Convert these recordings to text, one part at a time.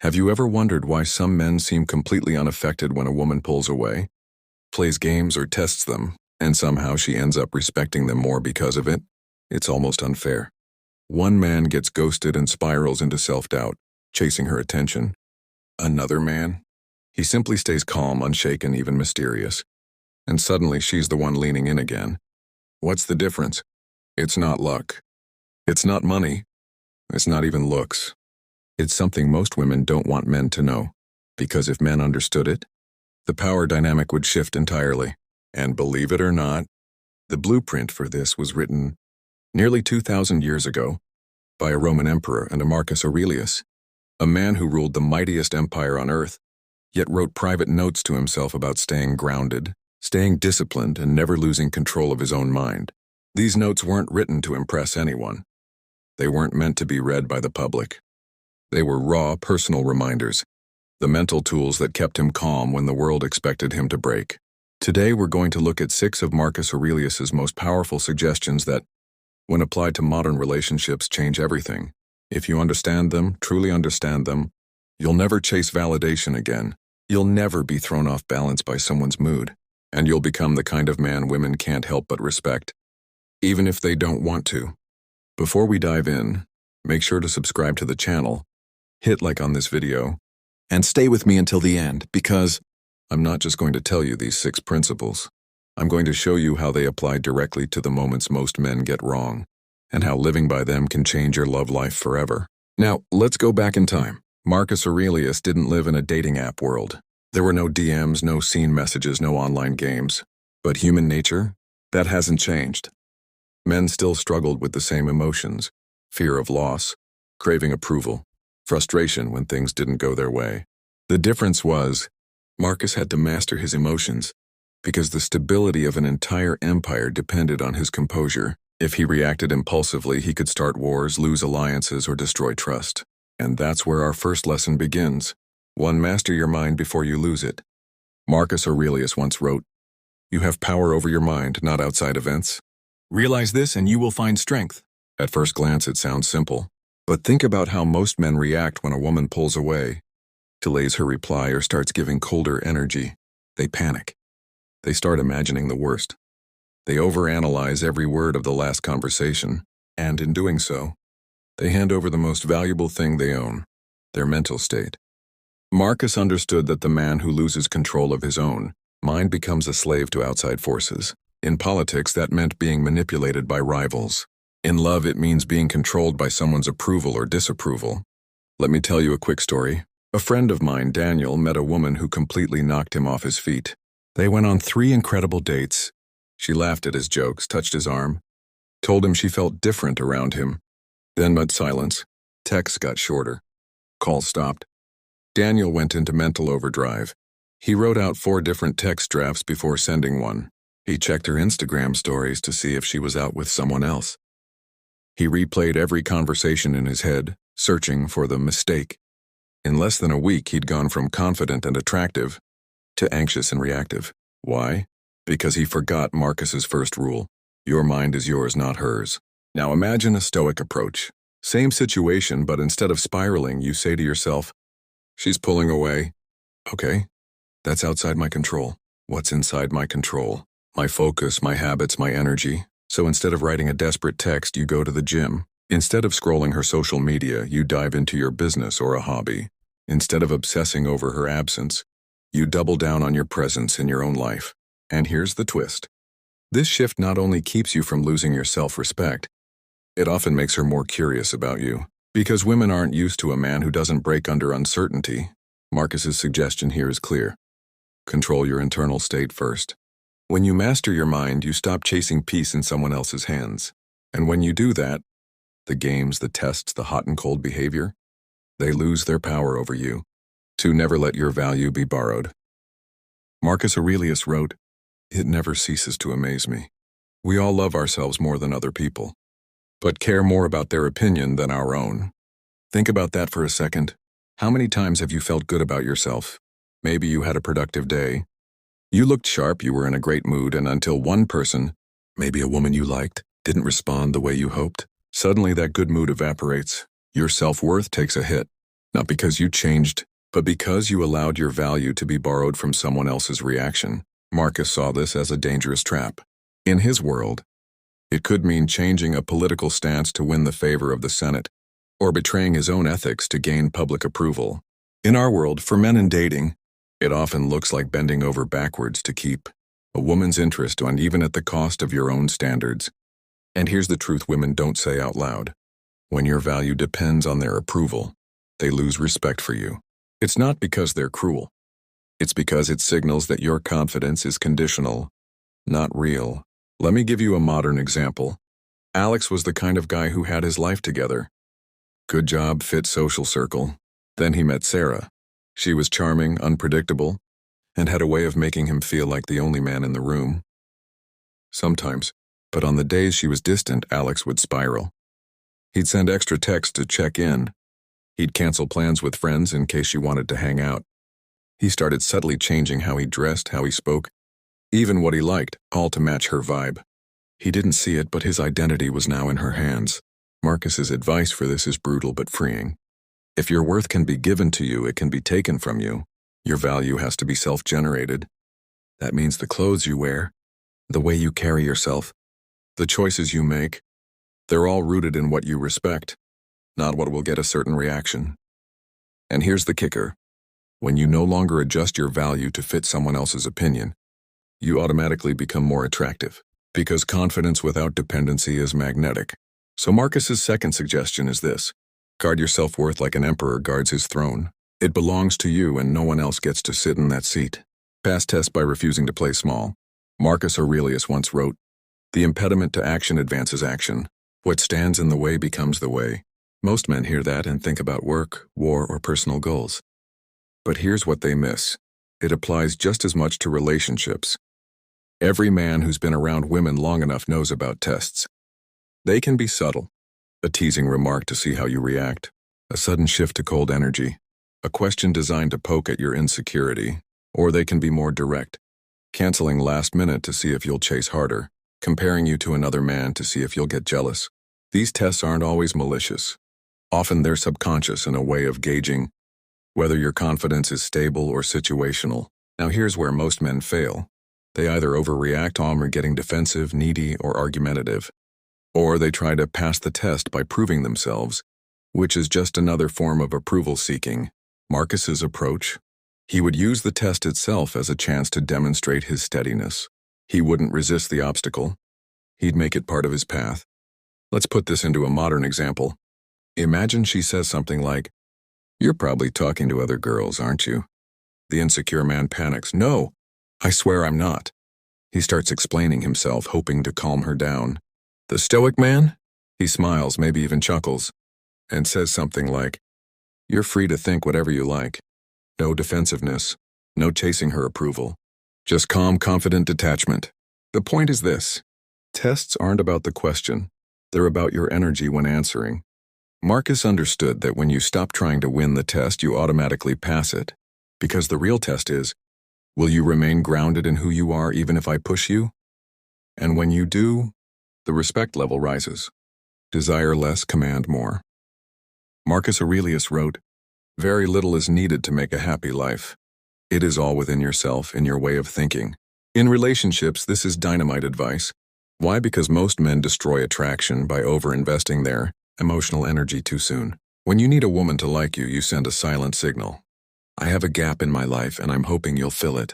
Have you ever wondered why some men seem completely unaffected when a woman pulls away, plays games or tests them, and somehow she ends up respecting them more because of it? It's almost unfair. One man gets ghosted and spirals into self-doubt, chasing her attention. Another man? He simply stays calm, unshaken, even mysterious. And suddenly she's the one leaning in again. What's the difference? It's not luck. It's not money. It's not even looks. It's something most women don't want men to know, because if men understood it, the power dynamic would shift entirely. And believe it or not, the blueprint for this was written nearly 2,000 years ago by a Roman emperor and a Marcus Aurelius, a man who ruled the mightiest empire on earth, yet wrote private notes to himself about staying grounded, staying disciplined, and never losing control of his own mind. These notes weren't written to impress anyone. They weren't meant to be read by the public. They were raw, personal reminders, the mental tools that kept him calm when the world expected him to break. Today we're going to look at 6 of Marcus Aurelius's most powerful suggestions that, when applied to modern relationships, change everything. If you understand them, truly understand them, you'll never chase validation again. You'll never be thrown off balance by someone's mood, and you'll become the kind of man women can't help but respect, even if they don't want to. Before we dive in, make sure to subscribe to the channel, hit like on this video, and stay with me until the end, because I'm not just going to tell you these 6 principles. I'm going to show you how they apply directly to the moments most men get wrong, and how living by them can change your love life forever. Now, let's go back in time. Marcus Aurelius didn't live in a dating app world. There were no DMs, no seen messages, no online games. But human nature? That hasn't changed. Men still struggled with the same emotions: fear of loss, craving approval, frustration when things didn't go their way. The difference was, Marcus had to master his emotions, because the stability of an entire empire depended on his composure. If he reacted impulsively, he could start wars, lose alliances, or destroy trust. And that's where our first lesson begins. 1. Master your mind before you lose it. Marcus Aurelius once wrote, "You have power over your mind, not outside events. Realize this and you will find strength." At first glance, it sounds simple. But think about how most men react when a woman pulls away, delays her reply, or starts giving colder energy. They panic. They start imagining the worst. They overanalyze every word of the last conversation, and in doing so, they hand over the most valuable thing they own, their mental state. Marcus understood that the man who loses control of his own mind becomes a slave to outside forces. In politics, that meant being manipulated by rivals. In love, it means being controlled by someone's approval or disapproval. Let me tell you a quick story. A friend of mine, Daniel, met a woman who completely knocked him off his feet. They went on 3 incredible dates. She laughed at his jokes, touched his arm, told him she felt different around him. Then met silence. Texts got shorter. Calls stopped. Daniel went into mental overdrive. He wrote out 4 different text drafts before sending one. He checked her Instagram stories to see if she was out with someone else. He replayed every conversation in his head, searching for the mistake. In less than a week, he'd gone from confident and attractive to anxious and reactive. Why? Because he forgot Marcus's first rule: your mind is yours, not hers. Now imagine a Stoic approach. Same situation, but instead of spiraling, you say to yourself, "She's pulling away. Okay, that's outside my control. What's inside my control? My focus, my habits, my energy." So instead of writing a desperate text, you go to the gym. Instead of scrolling her social media, you dive into your business or a hobby. Instead of obsessing over her absence, you double down on your presence in your own life. And here's the twist. This shift not only keeps you from losing your self-respect, it often makes her more curious about you. Because women aren't used to a man who doesn't break under uncertainty, Marcus's suggestion here is clear. Control your internal state first. When you master your mind, you stop chasing peace in someone else's hands. And when you do that, the games, the tests, the hot and cold behavior, they lose their power over you. 2. Never let your value be borrowed. Marcus Aurelius wrote, "It never ceases to amaze me. We all love ourselves more than other people, but care more about their opinion than our own." Think about that for a second. How many times have you felt good about yourself? Maybe you had a productive day. You looked sharp, you were in a great mood, and until one person, maybe a woman you liked, didn't respond the way you hoped, suddenly that good mood evaporates. Your self-worth takes a hit. Not because you changed, but because you allowed your value to be borrowed from someone else's reaction. Marcus saw this as a dangerous trap. In his world, it could mean changing a political stance to win the favor of the Senate, or betraying his own ethics to gain public approval. In our world, for men in dating, it often looks like bending over backwards to keep a woman's interest on, even at the cost of your own standards. And here's the truth women don't say out loud. When your value depends on their approval, they lose respect for you. It's not because they're cruel. It's because it signals that your confidence is conditional, not real. Let me give you a modern example. Alex was the kind of guy who had his life together. Good job, fit social circle. Then he met Sarah. She was charming, unpredictable, and had a way of making him feel like the only man in the room. Sometimes, but on the days she was distant, Alex would spiral. He'd send extra texts to check in. He'd cancel plans with friends in case she wanted to hang out. He started subtly changing how he dressed, how he spoke, even what he liked, all to match her vibe. He didn't see it, but his identity was now in her hands. Marcus's advice for this is brutal but freeing. If your worth can be given to you, it can be taken from you. Your value has to be self-generated. That means the clothes you wear, the way you carry yourself, the choices you make, they're all rooted in what you respect, not what will get a certain reaction. And here's the kicker. When you no longer adjust your value to fit someone else's opinion, you automatically become more attractive, because confidence without dependency is magnetic. So Marcus's second suggestion is this. Guard your self-worth like an emperor guards his throne. It belongs to you and no one else gets to sit in that seat. Pass tests by refusing to play small. Marcus Aurelius once wrote, "The impediment to action advances action. What stands in the way becomes the way." Most men hear that and think about work, war, or personal goals. But here's what they miss. It applies just as much to relationships. Every man who's been around women long enough knows about tests. They can be subtle. A teasing remark to see how you react. A sudden shift to cold energy. A question designed to poke at your insecurity. Or they can be more direct. Canceling last minute to see if you'll chase harder. Comparing you to another man to see if you'll get jealous. These tests aren't always malicious. Often they're subconscious in a way of gauging whether your confidence is stable or situational. Now here's where most men fail. They either overreact or getting defensive, needy, or argumentative. Or they try to pass the test by proving themselves, which is just another form of approval seeking. Marcus's approach? He would use the test itself as a chance to demonstrate his steadiness. He wouldn't resist the obstacle. He'd make it part of his path. Let's put this into a modern example. Imagine she says something like, "You're probably talking to other girls, aren't you?" The insecure man panics. "No, I swear I'm not." He starts explaining himself, hoping to calm her down. The Stoic man? He smiles, maybe even chuckles, and says something like, "You're free to think whatever you like. No defensiveness, no chasing her approval. Just calm, confident detachment." The point is this. Tests aren't about the question. They're about your energy when answering. Marcus understood that when you stop trying to win the test, you automatically pass it. Because the real test is, will you remain grounded in who you are even if I push you? And when you do, the respect level rises. Desire less, command more. Marcus Aurelius wrote, "Very little is needed to make a happy life. It is all within yourself, in your way of thinking." In relationships, this is dynamite advice. Why? Because most men destroy attraction by over-investing their emotional energy too soon. When you need a woman to like you, you send a silent signal. "I have a gap in my life and I'm hoping you'll fill it."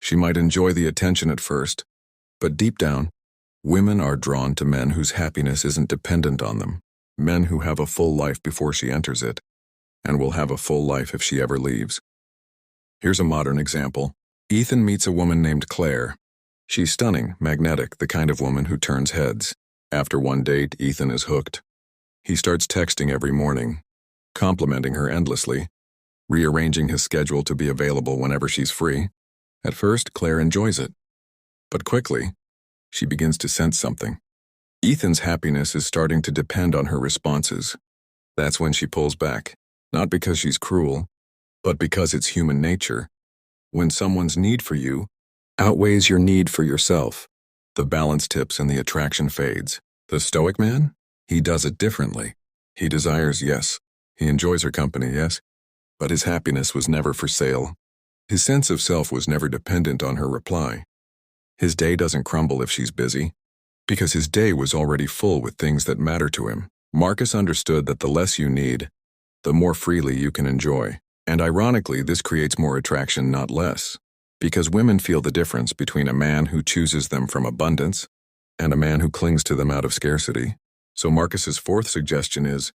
She might enjoy the attention at first, but deep down, women are drawn to men whose happiness isn't dependent on them. Men who have a full life before she enters it, and will have a full life if she ever leaves. Here's a modern example. Ethan meets a woman named Claire. She's stunning, magnetic, the kind of woman who turns heads. After one date, Ethan is hooked. He starts texting every morning, complimenting her endlessly, rearranging his schedule to be available whenever she's free. At first, Claire enjoys it. But quickly, she begins to sense something. Ethan's happiness is starting to depend on her responses. That's when she pulls back, not because she's cruel, but because it's human nature. When someone's need for you outweighs your need for yourself, the balance tips and the attraction fades. The Stoic man? He does it differently. He desires yes. He enjoys her company, yes, but his happiness was never for sale. His sense of self was never dependent on her reply. His day doesn't crumble if she's busy, because his day was already full with things that matter to him. Marcus understood that the less you need, the more freely you can enjoy. And ironically, this creates more attraction, not less, because women feel the difference between a man who chooses them from abundance and a man who clings to them out of scarcity. So Marcus's fourth suggestion is,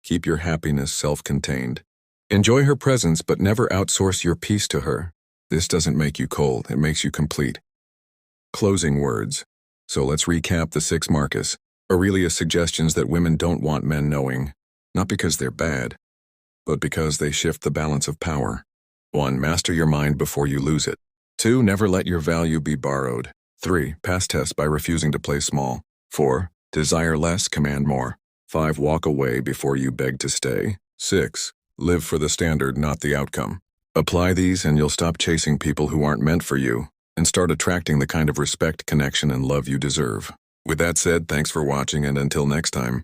keep your happiness self-contained. Enjoy her presence, but never outsource your peace to her. This doesn't make you cold, it makes you complete. Closing words. So let's recap the 6 Marcus Aurelius suggestions that women don't want men knowing, not because they're bad, but because they shift the balance of power. 1. Master your mind before you lose it. 2. Never let your value be borrowed. 3. Pass tests by refusing to play small. 4. Desire less, command more. 5. Walk away before you beg to stay. 6. Live for the standard, not the outcome. Apply these and you'll stop chasing people who aren't meant for you and start attracting the kind of respect, connection, and love you deserve. With that said, thanks for watching, and until next time.